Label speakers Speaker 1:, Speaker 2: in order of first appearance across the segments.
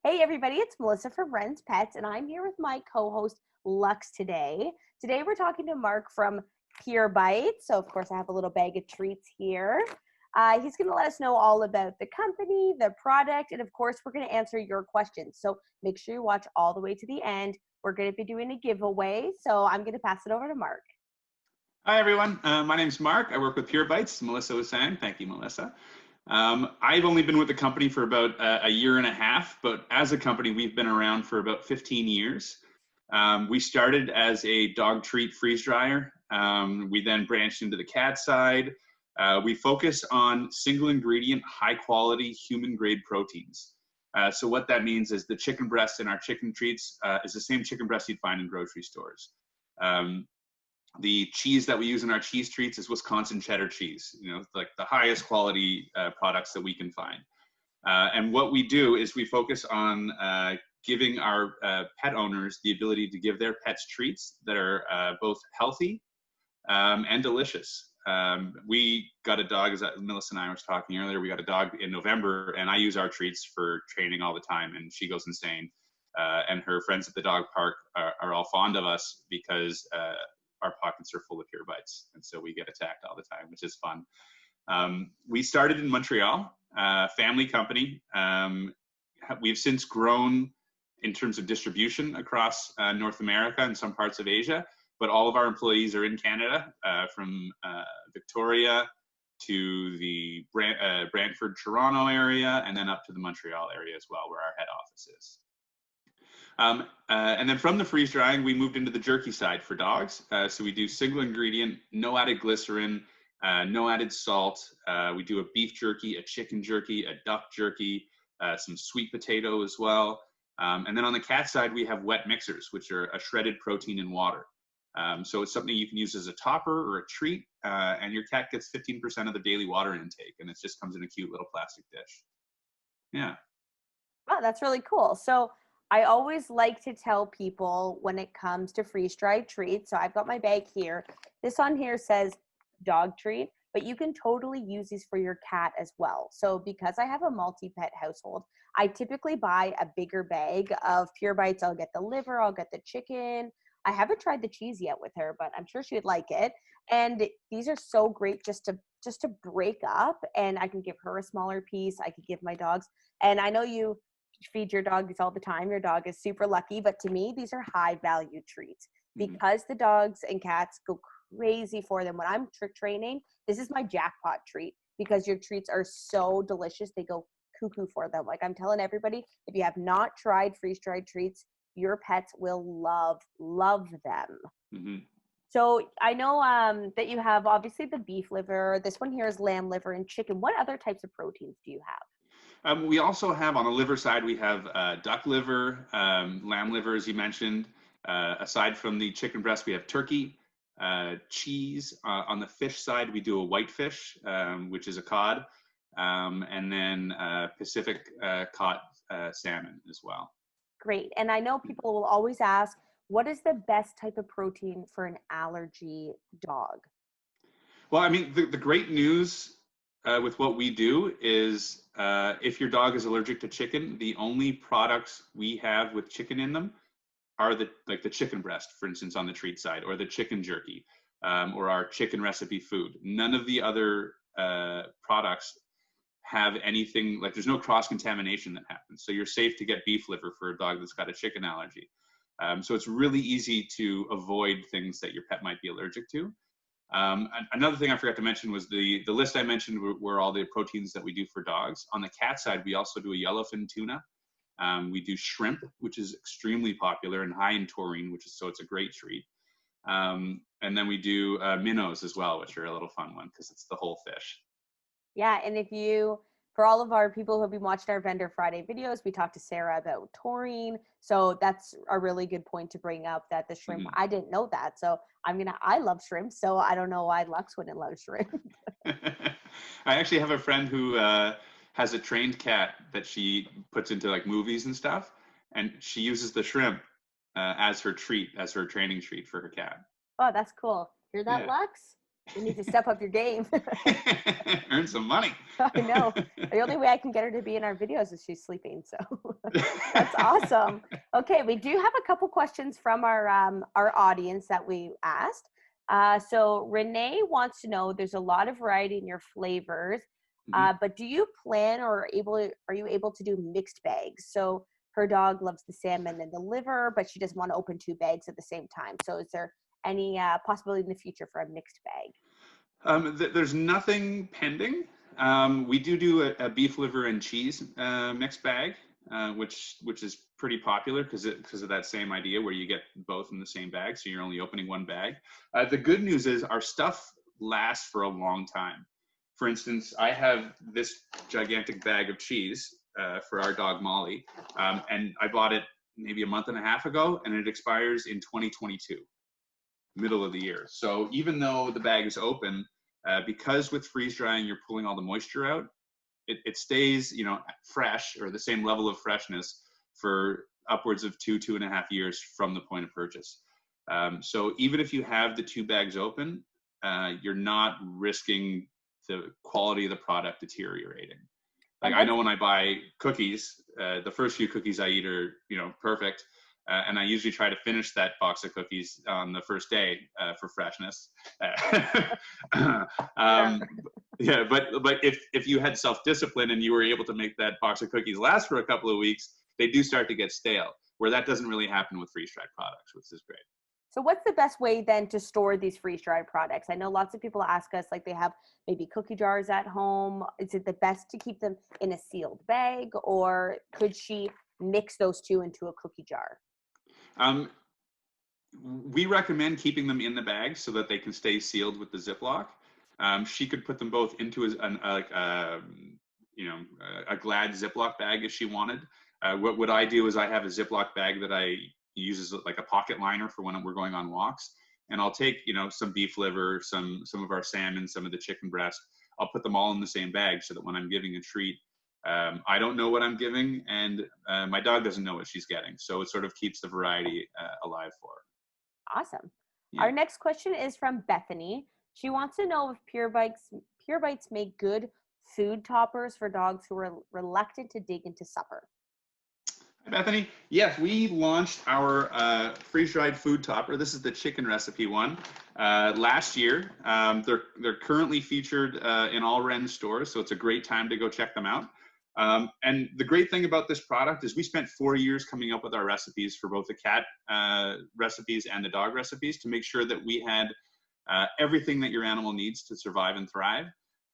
Speaker 1: Hey everybody, it's Melissa from Ren's Pets, and I'm here with my co-host Lux today. Today we're talking to Mark from PureBites. So of course I have a little bag of treats here. He's going to let us know all about the company, the product, and of course we're going to answer your questions. So make sure you watch all the way to the end. We're going to be doing a giveaway, so I'm going to pass it over to Mark.
Speaker 2: Hi, everyone. My name's Mark. I work with PureBites. Melissa was saying. Thank you, Melissa. I've only been with the company for about a year and a half, but as a company, we've been around for about 15 years. We started as a dog treat freeze dryer. We then branched into the cat side. We focus on single ingredient, high quality, human grade proteins. So what that means is the chicken breast in our chicken treats is the same chicken breast you'd find in grocery stores. The cheese that we use in our cheese treats is Wisconsin cheddar cheese, like the highest quality products that we can find. And what we do is we focus on giving our pet owners the ability to give their pets treats that are both healthy and delicious. We got a dog, as Melissa and I was talking earlier, we got a dog in November, and I use our treats for training all the time, and she goes insane. And her friends at the dog park are all fond of us because our pockets are full of PureBites, and so we get attacked all the time, which is fun. We started in Montreal, family company. We've since grown in terms of distribution across North America and some parts of Asia, but all of our employees are in Canada, from Victoria to the Brantford, Toronto area, and then up to the Montreal area as well, where our head office is. And then from the freeze drying, we moved into the jerky side for dogs. So we do single ingredient, no added glycerin, no added salt. We do a beef jerky, a chicken jerky, a duck jerky, some sweet potato as well. And then on the cat side, we have wet mixers, which are a shredded protein in water. So it's something you can use as a topper or a treat, and your cat gets 15% of the daily water intake, and it just comes in a cute little plastic dish. Yeah.
Speaker 1: Wow, that's really cool. So I always like to tell people when it comes to freeze-dried treats, so I've got my bag here. This on here says dog treat, but you can totally use these for your cat as well. So because I have a multi-pet household, I typically buy a bigger bag of PureBites. I'll get the liver, I'll get the chicken. I haven't tried the cheese yet with her, but I'm sure she would like it. And these are so great just to break up, and I can give her a smaller piece. I could give my dogs. And I know you feed your dog these all the time. Your dog is super lucky, but to me, these are high value treats because the dogs and cats go crazy for them. When I'm trick training, this is my jackpot treat because your treats are so delicious. They go cuckoo for them. Like I'm telling everybody, if you have not tried freeze-dried treats, your pets will love them.
Speaker 2: Mm-hmm.
Speaker 1: So I know that you have obviously the beef liver. This one here is lamb liver and chicken. What other types of proteins do you have?
Speaker 2: We also have on the liver side, we have duck liver, lamb liver, as you mentioned. Aside from the chicken breast, we have turkey, cheese. On the fish side, we do a whitefish, which is a cod, and then Pacific caught salmon as well.
Speaker 1: Great. And I know people will always ask, what is the best type of protein for an allergy dog?
Speaker 2: Well, I mean, the great news with what we do is if your dog is allergic to chicken, the only products we have with chicken in them are the chicken breast, for instance, on the treat side, or the chicken jerky, or our chicken recipe food. None of the other products have anything, like there's no cross-contamination that happens. So you're safe to get beef liver for a dog that's got a chicken allergy. So it's really easy to avoid things that your pet might be allergic to. Another thing I forgot to mention was the list I mentioned were all the proteins that we do for dogs. On the cat side, we also do a yellowfin tuna. We do shrimp, which is extremely popular and high in taurine, so it's a great treat. And then we do minnows as well, which are a little fun one because it's the whole fish.
Speaker 1: Yeah, and for all of our people who have been watching our Vendor Friday videos, we talked to Sarah about taurine. So that's a really good point to bring up, that the shrimp, I didn't know that. So I love shrimp. So I don't know why Lux wouldn't love shrimp.
Speaker 2: I actually have a friend who has a trained cat that she puts into like movies and stuff. And she uses the shrimp as her treat, as her training treat for her cat.
Speaker 1: Oh, that's cool. Hear that, yeah. Lux? You need to step up your game.
Speaker 2: Earn some money.
Speaker 1: I know. The only way I can get her to be in our videos is she's sleeping. So that's awesome. Okay, we do have a couple questions from our audience that we asked. So Renee wants to know, there's a lot of variety in your flavors, but do you plan or are you able to do mixed bags? So her dog loves the salmon and the liver, but she doesn't want to open 2 bags at the same time. So is there any possibility in the future for a mixed bag?
Speaker 2: There's nothing pending. We do a beef liver and cheese mixed bag, which is pretty popular because of that same idea where you get both in the same bag, so you're only opening 1 bag. The good news is our stuff lasts for a long time. For instance, I have this gigantic bag of cheese for our dog Molly, and I bought it maybe a month and a half ago, and it expires in 2022, middle of the year. So even though the bag is open, because with freeze drying you're pulling all the moisture out, it stays, you know, fresh, or the same level of freshness, for upwards of 2.5 years from the point of purchase. So even if you have the 2 bags open, you're not risking the quality of the product deteriorating. Like, I know when I buy cookies, the first few cookies I eat are, you know, perfect. And I usually try to finish that box of cookies on the first day for freshness. Yeah, but if you had self-discipline and you were able to make that box of cookies last for a couple of weeks, they do start to get stale, where that doesn't really happen with freeze-dried products, which is great.
Speaker 1: So what's the best way then to store these freeze-dried products? I know lots of people ask us, like, they have maybe cookie jars at home. Is it the best to keep them in a sealed bag, or could she mix those 2 into a cookie jar?
Speaker 2: We recommend keeping them in the bag so that they can stay sealed with the Ziploc. She could put them both into a Glad Ziploc bag if she wanted. What I do is I have a Ziploc bag that I use as like a pocket liner for when we're going on walks. And I'll take, you know, some beef liver, some of our salmon, some of the chicken breast. I'll put them all in the same bag so that when I'm giving a treat, I don't know what I'm giving, and my dog doesn't know what she's getting. So it sort of keeps the variety alive for her.
Speaker 1: Awesome.
Speaker 2: Yeah.
Speaker 1: Our next question is from Bethany. She wants to know if PureBites make good food toppers for dogs who are reluctant to dig into supper.
Speaker 2: Hi, Bethany. Yes, we launched our freeze-dried food topper. This is the chicken recipe one last year. They're currently featured in all Ren stores, so it's a great time to go check them out. And the great thing about this product is we spent 4 years coming up with our recipes for both the cat recipes and the dog recipes to make sure that we had everything that your animal needs to survive and thrive.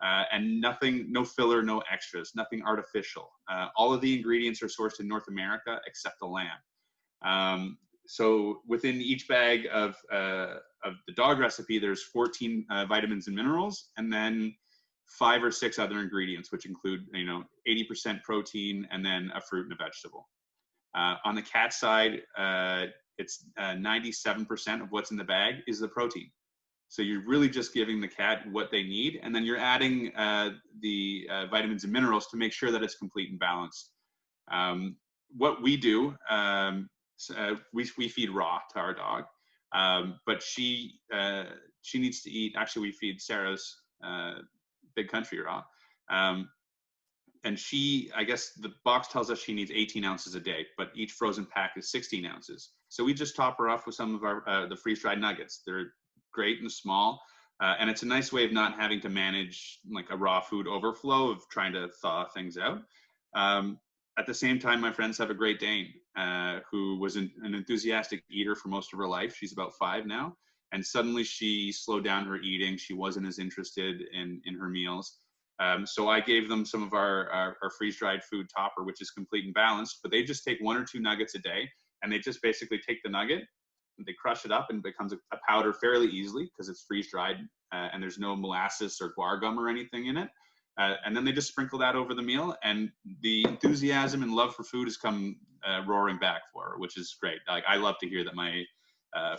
Speaker 2: And no filler, no extras, nothing artificial. All of the ingredients are sourced in North America except the lamb. So within each bag of the dog recipe, there's 14 vitamins and minerals, and then 5 or 6 other ingredients, which include, 80% protein and then a fruit and a vegetable. On the cat side, it's 97% of what's in the bag is the protein. So you're really just giving the cat what they need, and then you're adding the vitamins and minerals to make sure that it's complete and balanced. What we do, we feed raw to our dog, but she needs to eat. Actually, we feed Sarah's Big Country raw, and I guess the box tells us she needs 18 ounces a day, but each frozen pack is 16 ounces. So we just top her off with some of our the freeze-dried nuggets. They're great and small, and it's a nice way of not having to manage like a raw food overflow of trying to thaw things out. At the same time, my friends have a Great Dane who was an enthusiastic eater for most of her life. She's about 5 now, and suddenly she slowed down her eating. She wasn't as interested in her meals. So I gave them some of our freeze-dried food topper, which is complete and balanced, but they just take 1 or 2 nuggets a day, and they just basically take the nugget, they crush it up and it becomes a powder fairly easily because it's freeze-dried and there's no molasses or guar gum or anything in it. And then they just sprinkle that over the meal, and the enthusiasm and love for food has come roaring back for her, which is great. Like, I love to hear that my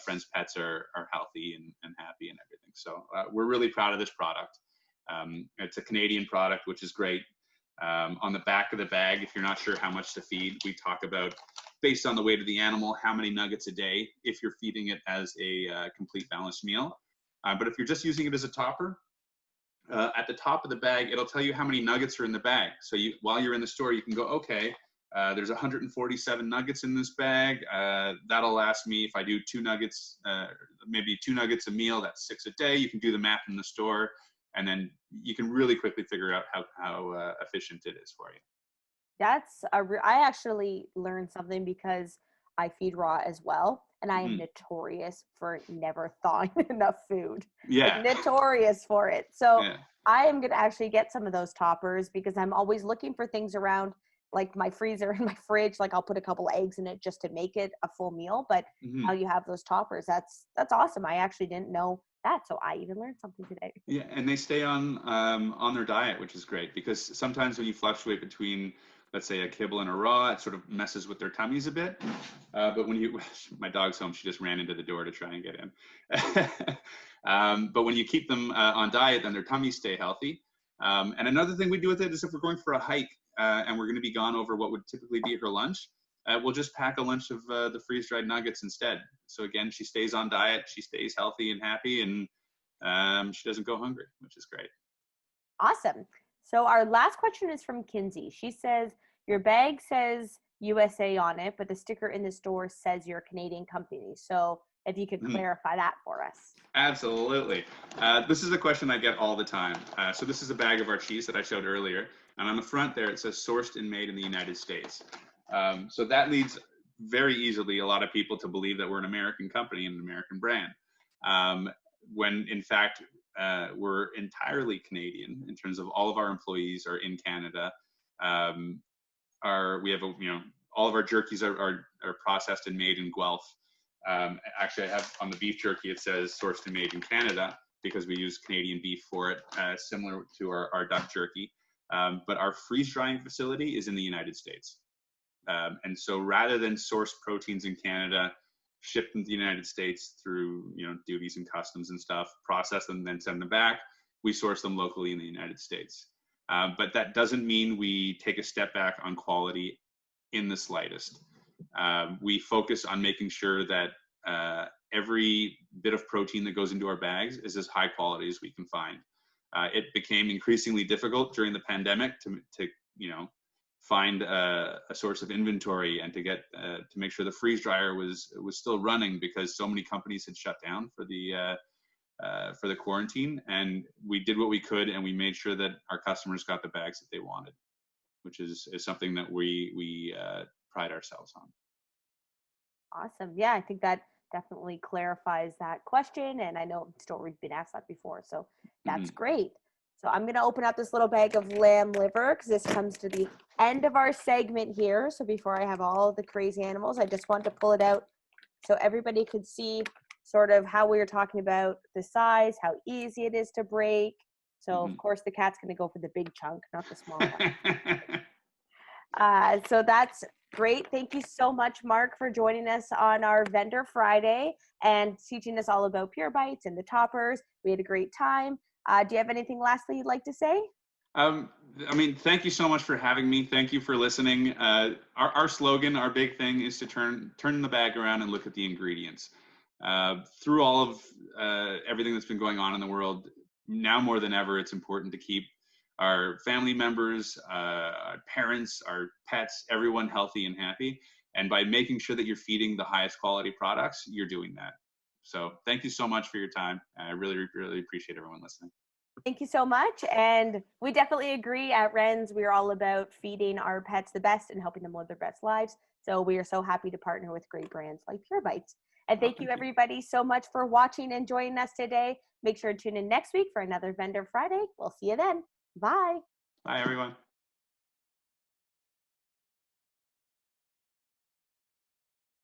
Speaker 2: friends' pets are healthy and happy and everything. So we're really proud of this product. It's a Canadian product, which is great. On the back of the bag, if you're not sure how much to feed, we talk about, based on the weight of the animal, how many nuggets a day if you're feeding it as a complete balanced meal. But if you're just using it as a topper, at the top of the bag, it'll tell you how many nuggets are in the bag. So while you're in the store, you can go, okay, there's 147 nuggets in this bag. That'll last me, if I do 2 nuggets, maybe 2 nuggets a meal, that's 6 a day. You can do the math in the store, and then you can really quickly figure out how efficient it is for you.
Speaker 1: That's I actually learned something because I feed raw as well, and I am notorious for never thawing enough food.
Speaker 2: Yeah.
Speaker 1: Like notorious for it. So
Speaker 2: Yeah.
Speaker 1: I am gonna actually get some of those toppers because I'm always looking for things around like my freezer and my fridge. Like I'll put a couple eggs in it just to make it a full meal. But how you have those toppers, that's awesome. I actually didn't know that, so I even learned something today.
Speaker 2: Yeah, and they stay on their diet, which is great, because sometimes when you fluctuate between, let's say, a kibble and a raw, it sort of messes with their tummies a bit. But when my dog's home, she just ran into the door to try and get in. But when you keep them on diet, then their tummies stay healthy. And another thing we do with it is if we're going for a hike and we're going to be gone over what would typically be her lunch, we'll just pack a lunch of the freeze-dried nuggets instead. So again, she stays on diet, she stays healthy and happy, and she doesn't go hungry, which is great.
Speaker 1: Awesome. So our last question is from Kinsey. She says, your bag says USA on it, but the sticker in the store says you're a Canadian company. So if you could clarify that for us.
Speaker 2: Absolutely. This is a question I get all the time. So this is a bag of our cheese that I showed earlier. And on the front there, it says sourced and made in the United States. So that leads very easily a lot of people to believe that we're an American company and an American brand. When in fact, we're entirely Canadian in terms of all of our employees are in Canada. We have all of our jerkies are processed and made in Guelph. Actually, I have on the beef jerky, it says sourced and made in Canada because we use Canadian beef for it, similar to our duck jerky. But our freeze drying facility is in the United States. And so rather than source proteins in Canada, ship them to the United States through duties and customs and stuff, process them, then send them back, we source them locally in the United States. But that doesn't mean we take a step back on quality in the slightest. We focus on making sure that every bit of protein that goes into our bags is as high quality as we can find. It became increasingly difficult during the pandemic to find a source of inventory and to get to make sure the freeze dryer was still running because so many companies had shut down for the quarantine. And we did what we could, and we made sure that our customers got the bags that they wanted, which is something that we pride ourselves on.
Speaker 1: Awesome. Yeah, I think that definitely clarifies that question. And I know we've been asked that before, so that's great. So I'm going to open up this little bag of lamb liver because this comes to the end of our segment here. So before I have all the crazy animals, I just want to pull it out so everybody could see sort of how we were talking about the size, how easy it is to break. So of course the cat's going to go for the big chunk, not the small one. So that's great. Thank you so much, Mark, for joining us on our Vendor Friday and teaching us all about PureBites and the toppers. We had a great time. Do you have anything lastly you'd like to say?
Speaker 2: Thank you so much for having me. Thank you for listening. Our slogan, our big thing is to turn the bag around and look at the ingredients. Through all of everything that's been going on in the world, now more than ever, it's important to keep our family members, our parents, our pets, everyone healthy and happy. And by making sure that you're feeding the highest quality products, you're doing that. So thank you so much for your time. I really, really appreciate everyone listening.
Speaker 1: Thank you so much. And we definitely agree at Wren's. We're all about feeding our pets the best and helping them live their best lives. So we are so happy to partner with great brands like PureBites. And thank you everybody so much for watching and joining us today. Make sure to tune in next week for another Vendor Friday. We'll see you then. Bye.
Speaker 2: Bye, everyone.